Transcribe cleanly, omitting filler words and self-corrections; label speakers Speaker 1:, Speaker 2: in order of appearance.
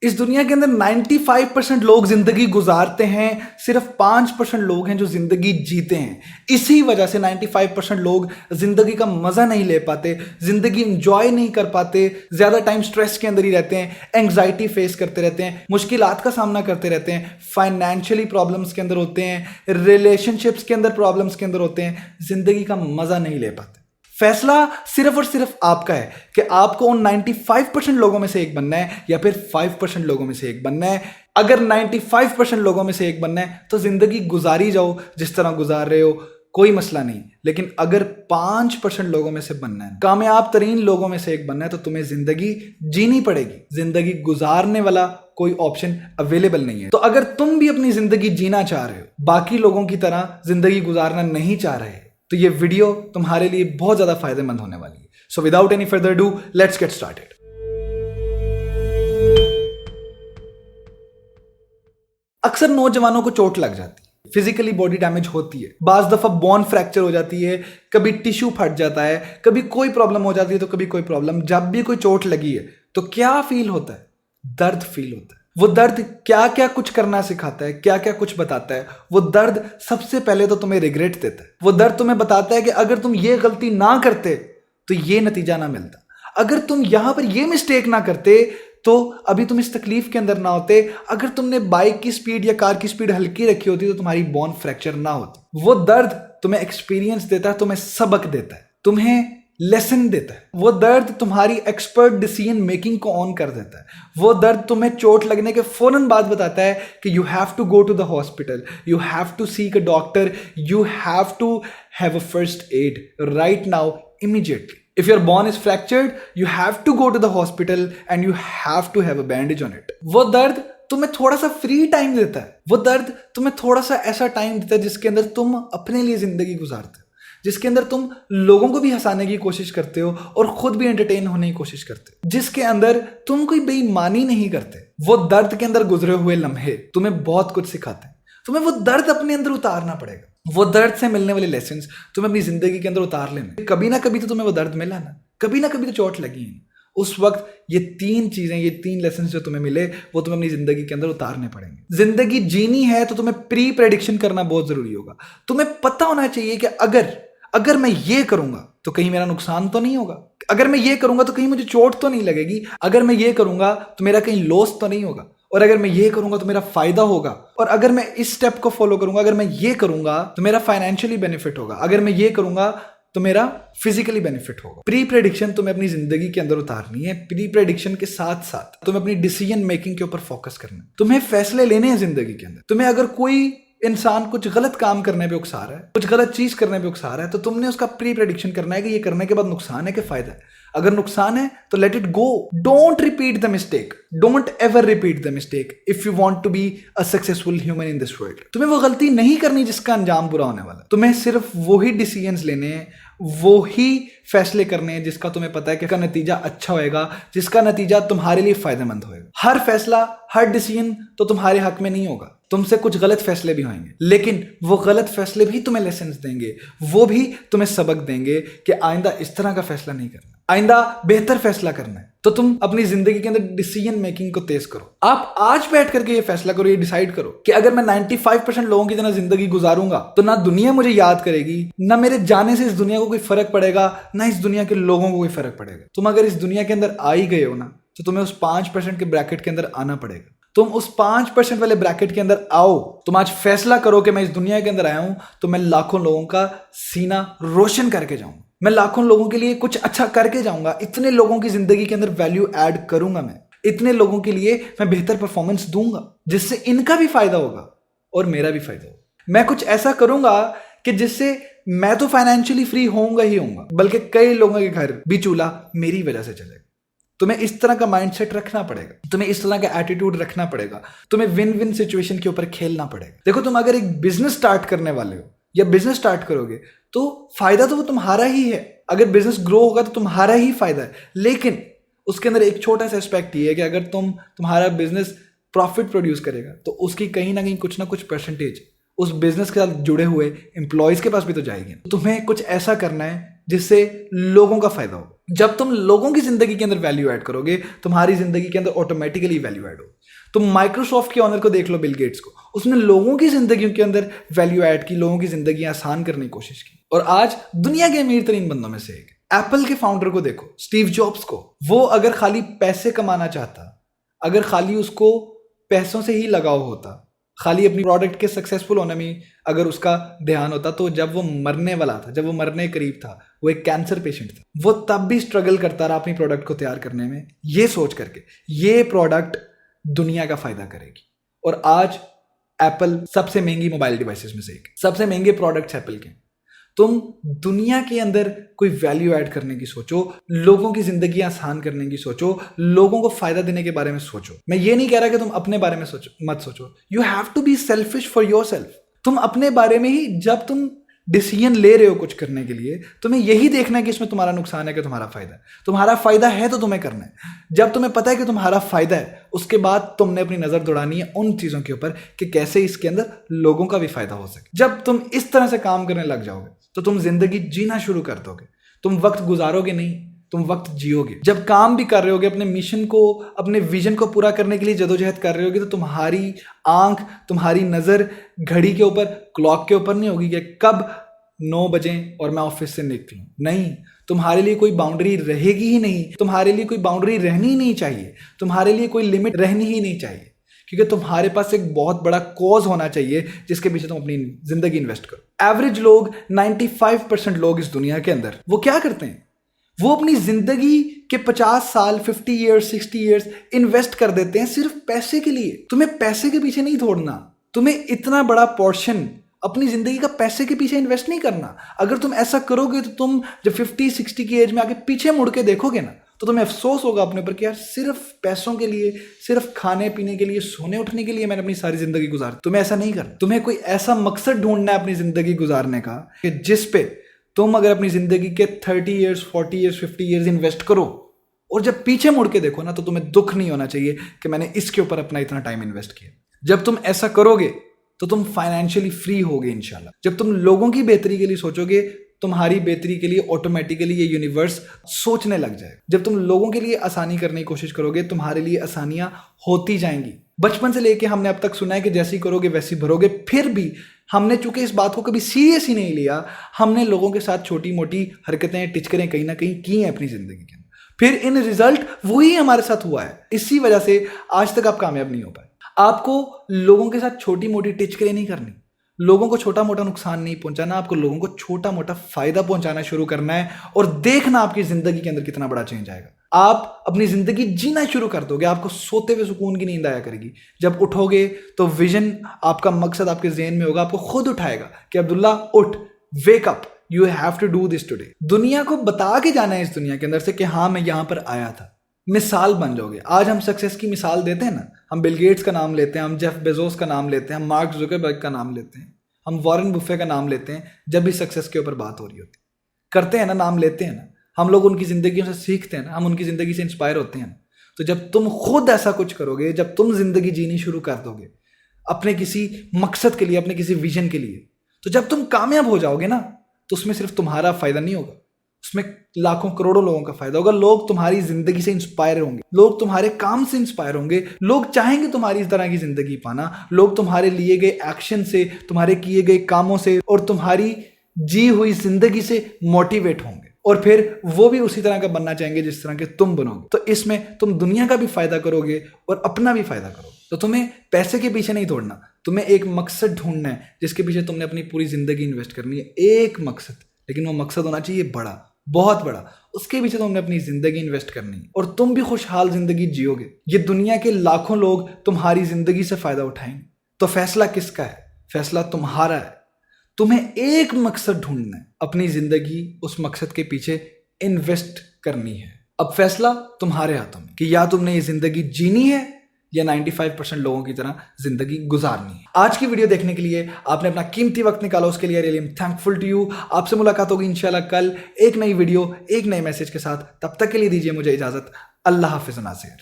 Speaker 1: इस दुनिया के अंदर 95% लोग जिंदगी गुजारते हैं, सिर्फ 5% लोग हैं जो जिंदगी जीते हैं। इसी वजह से 95% लोग जिंदगी का मजा नहीं ले पाते, जिंदगी इंजॉय नहीं कर पाते, ज्यादा टाइम स्ट्रेस के अंदर ही रहते हैं, एंग्जाइटी फेस करते रहते हैं, मुश्किलात का सामना करते रहते हैं, फाइनेंशियली प्रॉब्लम्स के अंदर होते हैं, रिलेशनशिप्स के अंदर प्रॉब्लम्स के अंदर होते हैं, जिंदगी का मजा नहीं ले पाते। फैसला सिर्फ और सिर्फ आपका है कि आपको उन 95% लोगों में से एक बनना है या फिर 5% लोगों में से एक बनना है। अगर 95% लोगों में से एक बनना है तो जिंदगी गुजारी जाओ जिस तरह गुजार रहे हो, कोई मसला नहीं। लेकिन अगर 5% लोगों में से बनना है, कामयाब तरीन लोगों में से एक बनना है, तो तुम्हें जिंदगी जीनी पड़ेगी। जिंदगी गुजारने वाला कोई ऑप्शन अवेलेबल नहीं है। तो अगर तुम भी अपनी जिंदगी जीना चाह रहे हो, बाकी लोगों की तरह जिंदगी गुजारना नहीं चाह रहे, तो ये वीडियो तुम्हारे लिए बहुत ज्यादा फायदेमंद होने वाली है। So without any further do, let's get started. अक्सर नौजवानों को चोट लग जाती है, फिजिकली बॉडी डैमेज होती है, बाज दफा बोन फ्रैक्चर हो जाती है, कभी टिश्यू फट जाता है, कभी कोई प्रॉब्लम हो जाती है तो कभी कोई प्रॉब्लम। जब भी कोई चोट लगी है तो क्या फील होता है? दर्द फील होता है। वो दर्द क्या क्या कुछ करना सिखाता है, क्या क्या कुछ बताता है। वो दर्द सबसे पहले तो तुम्हें रिग्रेट देता है। वो दर्द तुम्हें बताता है कि अगर तुम ये गलती ना करते तो ये नतीजा ना मिलता, अगर तुम यहां पर ये मिस्टेक ना करते तो अभी तुम इस तकलीफ के अंदर ना होते, अगर तुमने बाइक की स्पीड या कार की स्पीड हल्की रखी होती तो तुम्हारी बोन फ्रैक्चर ना होती। वो दर्द तुम्हें एक्सपीरियंस देता है, तुम्हें सबक देता है, तुम्हें लेसन देता है। वो दर्द तुम्हारी एक्सपर्ट डिसीजन मेकिंग को ऑन कर देता है। वो दर्द तुम्हें चोट लगने के फौरन बाद बताता है कि you have to go to the hospital, you have to seek a doctor, you have to have a first aid right now immediately. If your bone is fractured, you have to go to the hospital and you have to have a bandage on it. वो दर्द तुम्हें थोड़ा सा free time देता है। वो दर्द तुम्हें थोड़ा सा ऐसा टाइम देता है जिसके अंदर तुम अपने लिए जिंदगी गुजारते हो, जिसके अंदर तुम लोगों को भी हंसाने की कोशिश करते हो और खुद भी एंटरटेन होने की कोशिश करते हो, जिसके अंदर तुम कोई बेईमानी नहीं करते। वो दर्द के अंदर गुजरे हुए लम्हे तुम्हें बहुत कुछ सिखाते हैं। तुम्हें वो दर्द अपने अंदर उतारना पड़ेगा। वो दर्द से मिलने वाले लेसन्स तुम्हें अपनी जिंदगी के अंदर उतार लेने। कभी ना कभी तो तुम्हें वो दर्द मिला ना, कभी ना कभी तो चोट लगी है। उस वक्त ये 3 चीजें, ये 3 लेसन जो तुम्हें मिले वो तुम्हें अपनी जिंदगी के अंदर उतारने पड़ेंगे। जिंदगी जीनी है तो तुम्हें प्री प्रेडिक्शन करना बहुत जरूरी होगा। तुम्हें पता होना चाहिए कि अगर मैं ये करूंगा तो कहीं मेरा नुकसान तो नहीं होगा, अगर मैं ये करूंगा तो कहीं मुझे चोट तो नहीं लगेगी, अगर मैं ये करूंगा तो मेरा कहीं लॉस तो नहीं होगा, और अगर मैं ये करूंगा तो मेरा फायदा होगा, और अगर मैं इस स्टेप को फॉलो करूंगा, अगर मैं ये करूंगा तो मेरा फाइनेंशियली बेनिफिट होगा, अगर मैं ये करूंगा तो मेरा फिजिकली बेनिफिट होगा। प्री प्रेडिक्शन तुम्हें अपनी जिंदगी के अंदर उतारनी है। प्री प्रेडिक्शन के साथ साथ तुम्हें अपनी डिसीजन मेकिंग के ऊपर फोकस करना है। तुम्हें फैसले लेने हैं जिंदगी के अंदर। तुम्हें अगर कोई इंसान कुछ गलत काम करने पे उकसा रहा है, कुछ गलत चीज करने पे उकसा रहा है, तो तुमने उसका प्री प्रेडिक्शन करना है कि ये करने के बाद नुकसान है कि फायदा है। अगर नुकसान है तो let it go, don't repeat the mistake, don't ever repeat the mistake if you want to be a successful human in this world. तुम्हें वो गलती नहीं करनी जिसका अंजाम बुरा होने वाला। तुम्हें सिर्फ वही डिसीजंस लेने हैं, वो ही फैसले करने हैं जिसका तुम्हें पता है कि नतीजा अच्छा होएगा, जिसका नतीजा तुम्हारे लिए फायदेमंद होएगा। हर फैसला, हर डिसीजन तो तुम्हारे हक में नहीं होगा, तुमसे कुछ गलत फैसले भी होंगे, लेकिन वो गलत फैसले भी तुम्हें लेसन्स देंगे, वो भी तुम्हें सबक देंगे कि आइंदा इस तरह का फैसला नहीं करना, आइंदा बेहतर फैसला करना है। तो तुम अपनी जिंदगी के अंदर डिसीजन मेकिंग को तेज करो। आप आज बैठ करके ये फैसला करो, ये डिसाइड करो कि अगर मैं 95% लोगों की तरह जिंदगी गुजारूंगा तो ना दुनिया मुझे याद करेगी, ना मेरे जाने से इस दुनिया को कोई फर्क पड़ेगा, ना इस दुनिया के लोगों को कोई फर्क पड़ेगा। तुम अगर इस दुनिया के अंदर आ ही गए हो ना, तो तुम्हें उस 5% के ब्रैकेट के अंदर आना पड़ेगा। तुम उस 5% वाले ब्रैकेट के अंदर आओ। तुम आज फैसला करो कि मैं इस दुनिया के अंदर आया हूं तो मैं लाखों लोगों का सीना रोशन करके जाऊंगा, मैं लाखों लोगों के लिए कुछ अच्छा करके जाऊंगा, इतने लोगों की जिंदगी के अंदर वैल्यू ऐड करूंगा, मैं इतने लोगों के लिए मैं बेहतर परफॉर्मेंस दूंगा जिससे इनका भी फायदा होगा और मेरा भी फायदा होगा। मैं कुछ ऐसा करूंगा कि जिससे मैं तो फाइनेंशियली फ्री होऊंगा ही होऊंगा, बल्कि कई लोगों के घर भी चूल्हा मेरी वजह से चलेगा। तुम्हें इस तरह का माइंडसेट रखना पड़ेगा, तुम्हें इस तरह का एटीट्यूड रखना पड़ेगा, तुम्हें विन विन सिचुएशन के ऊपर खेलना पड़ेगा। देखो, तुम अगर एक बिजनेस स्टार्ट करने वाले हो या बिजनेस स्टार्ट करोगे तो फायदा तो वो तुम्हारा ही है। अगर बिजनेस ग्रो होगा तो तुम्हारा ही फायदा है, लेकिन उसके अंदर एक छोटा सा एस्पेक्ट ये है कि अगर तुम्हारा बिजनेस प्रॉफिट प्रोड्यूस करेगा तो उसकी कहीं ना कहीं कुछ ना कुछ परसेंटेज उस बिजनेस के साथ जुड़े हुए एम्प्लॉयज के पास भी तो जाएगी। तो तुम्हें कुछ ऐसा करना है जिससे लोगों का फायदा हो। जब तुम लोगों की जिंदगी के अंदर वैल्यू ऐड करोगे, तुम्हारी जिंदगी के अंदर ऑटोमेटिकली वैल्यू ऐड हो। तुम माइक्रोसॉफ्ट के ऑनर को देख लो, बिल गेट्स को, उसने लोगों की जिंदगी के अंदर वैल्यू ऐड की, लोगों की जिंदगी आसान करने की कोशिश की, और आज दुनिया के अमीर तरीन बंदों में से एक। एप्पल के फाउंडर को देखो, स्टीव जॉब्स को, वो अगर खाली पैसे कमाना चाहता, अगर खाली उसको पैसों से ही लगाव होता, खाली अपनी प्रोडक्ट के सक्सेसफुल होने में अगर उसका ध्यान होता, तो जब वो मरने वाला था, जब वो मरने के करीब था, वो एक कैंसर पेशेंट था, वो तब भी स्ट्रगल करता रहा अपनी प्रोडक्ट को तैयार करने में, ये सोच करके ये प्रोडक्ट दुनिया का फायदा करेगी। और आज एप्पल सबसे महंगी मोबाइल डिवाइसेस में से एक, सबसे महंगे प्रोडक्ट्स एप्पल के। तुम दुनिया के अंदर कोई वैल्यू ऐड करने की सोचो, लोगों की जिंदगी आसान करने की सोचो, लोगों को फायदा देने के बारे में सोचो। मैं ये नहीं कह रहा कि तुम अपने बारे में सोचो, मत सोचो। You have to be selfish for yourself. तुम अपने बारे में ही, जब तुम डिसीजन ले रहे हो कुछ करने के लिए, तुम्हें यही देखना है कि इसमें तुम्हारा नुकसान है कि तुम्हारा फायदा है। तुम्हारा फायदा है तो तुम्हें करना है। जब तुम्हें पता है कि तुम्हारा फायदा है, उसके बाद तुमने अपनी नजर दौड़ानी है उन चीजों के ऊपर कि कैसे इसके अंदर लोगों का भी फायदा हो सके। जब तुम इस तरह से काम करने लग जाओगे तो तुम जिंदगी जीना शुरू कर दोगे। तुम वक्त गुजारोगे नहीं, तुम वक्त जियोगे। जब काम भी कर रहे होगे, अपने मिशन को, अपने विजन को पूरा करने के लिए जदोजहद कर रहे होगे, तो तुम्हारी आंख, तुम्हारी नजर घड़ी के ऊपर, क्लॉक के ऊपर नहीं होगी कि कब 9 बजे और मैं ऑफिस से निकलूं। नहीं, तुम्हारे लिए कोई बाउंड्री रहेगी ही नहीं, तुम्हारे लिए कोई बाउंड्री रहनी ही नहीं चाहिए, तुम्हारे लिए कोई लिमिट रहनी ही नहीं चाहिए, क्योंकि तुम्हारे पास एक बहुत बड़ा कॉज होना चाहिए जिसके पीछे तुम अपनी जिंदगी इन्वेस्ट करो। एवरेज लोग, 95% लोग इस दुनिया के अंदर, वो क्या करते हैं? वो अपनी जिंदगी के 50 साल, 50 ईयर्स, 60 ईयर्स इन्वेस्ट कर देते हैं सिर्फ पैसे के लिए। तुम्हें पैसे के पीछे नहीं दौड़ना, तुम्हें इतना बड़ा पोर्शन अपनी जिंदगी का पैसे के पीछे इन्वेस्ट नहीं करना। अगर तुम ऐसा करोगे तो तुम जब 50-60 की एज में आके पीछे मुड़ के देखोगे ना, तो तुम्हें अफसोस होगा अपने ऊपर कि यार सिर्फ पैसों के लिए, सिर्फ खाने पीने के लिए, सोने उठने के लिए मैंने अपनी सारी जिंदगी गुजारी। तुम्हें ऐसा नहीं करना। तुम्हें कोई ऐसा मकसद ढूंढना है अपनी जिंदगी गुजारने का कि जिस पे तुम अगर अपनी जिंदगी के 30 ईयर्स, 40 ईयर्स, 50 ईयर्स इन्वेस्ट करो, और जब पीछे मुड़ के देखो ना, तो तुम्हें दुख नहीं होना चाहिए कि मैंने इसके ऊपर अपना इतना टाइम इन्वेस्ट किया। जब तुम ऐसा करोगे तो तुम फाइनेंशियली फ्री होगे इंशाल्लाह। जब तुम लोगों की बेहतरी के लिए सोचोगे, तुम्हारी बेहतरी के लिए ऑटोमेटिकली ये यूनिवर्स सोचने लग जाएगा। जब तुम लोगों के लिए आसानी करने की कोशिश करोगे, तुम्हारे लिए आसानियां होती जाएंगी। बचपन से लेके हमने अब तक सुना है कि जैसी करोगे वैसी भरोगे, फिर भी हमने चूंकि इस बात को कभी सीरियस ही नहीं लिया, हमने लोगों के साथ छोटी मोटी हरकतें, टिचकरें कहीं ना कहीं की हैं अपनी जिंदगी के अंदर। फिर इन रिजल्ट वही हमारे साथ हुआ है। इसी वजह से आज तक आप कामयाब नहीं हो पाए। आपको लोगों के साथ छोटी मोटी टिचकरें नहीं करनी, लोगों को छोटा मोटा नुकसान नहीं पहुंचाना, आपको लोगों को छोटा मोटा फायदा पहुंचाना शुरू करना है, और देखना आपकी जिंदगी के अंदर कितना बड़ा चेंज आएगा। आप अपनी जिंदगी जीना शुरू कर दोगे, आपको सोते हुए सुकून की नींद आया करेगी। जब उठोगे तो विजन, आपका मकसद आपके ज़हन में होगा, आपको खुद उठाएगा कि अब्दुल्ला उठ, wake up, you have to do this today. दुनिया को बता के जाना है इस दुनिया के अंदर से कि हाँ मैं यहां पर आया था। मिसाल बन जाओगे। आज हम सक्सेस की मिसाल देते हैं ना, हम बिल गेट्स का नाम लेते हैं, हम जेफ बेजोस का नाम लेते हैं, हम मार्क जुकरबर्ग का नाम लेते हैं, हम वॉरेन बुफे का नाम लेते हैं जब भी सक्सेस के ऊपर बात हो रही होती। करते हैं ना, नाम लेते हैं ना, हम लोग उनकी जिंदगी से सीखते हैं ना, हम उनकी जिंदगी से इंस्पायर होते हैं ना। तो जब तुम खुद ऐसा कुछ करोगे, जब तुम जिंदगी जीनी शुरू कर दोगे अपने किसी मकसद के लिए, अपने किसी विजन के लिए, तो जब तुम कामयाब हो जाओगे ना, तो उसमें सिर्फ तुम्हारा फायदा नहीं होगा, उसमें लाखों करोड़ों लोगों का फायदा होगा। लोग तुम्हारी जिंदगी से इंस्पायर होंगे, लोग तुम्हारे काम से इंस्पायर होंगे, लोग चाहेंगे तुम्हारी इस तरह की जिंदगी पाना, लोग तुम्हारे लिए गए एक्शन से, तुम्हारे किए गए कामों से और तुम्हारी जी हुई जिंदगी से मोटिवेट होंगे, और फिर वो भी उसी तरह का बनना चाहेंगे जिस तरह के तुम बनोगे। तो इसमें तुम दुनिया का भी फायदा करोगे और अपना भी फायदा करोगे। तो तुम्हें पैसे के पीछे नहीं दौड़ना, तुम्हें एक मकसद ढूंढना है जिसके पीछे तुमने अपनी पूरी जिंदगी इन्वेस्ट करनी है। एक मकसद, लेकिन वो मकसद होना चाहिए बड़ा, बहुत बड़ा। उसके पीछे तुमने अपनी जिंदगी इन्वेस्ट करनी है और तुम भी खुशहाल जिंदगी जियोगे। ये दुनिया के लाखों लोग तुम्हारी जिंदगी से फायदा उठाएंगे। तो फैसला किसका है? फैसला तुम्हारा है। तुम्हें एक मकसद ढूंढना है, अपनी जिंदगी उस मकसद के पीछे इन्वेस्ट करनी है। अब फैसला तुम्हारे हाथों में कि या तुमने ये जिंदगी जीनी है या 95% लोगों की तरह जिंदगी गुजारनी है। आज की वीडियो देखने के लिए आपने अपना कीमती वक्त निकाला, उसके लिए रियली थैंकफुल टू यू। आपसे मुलाकात होगी इंशाल्लाह कल एक नई वीडियो, एक नए मैसेज के साथ। तब तक के लिए दीजिए मुझे इजाजत। अल्लाह हाफिज़ नासिर।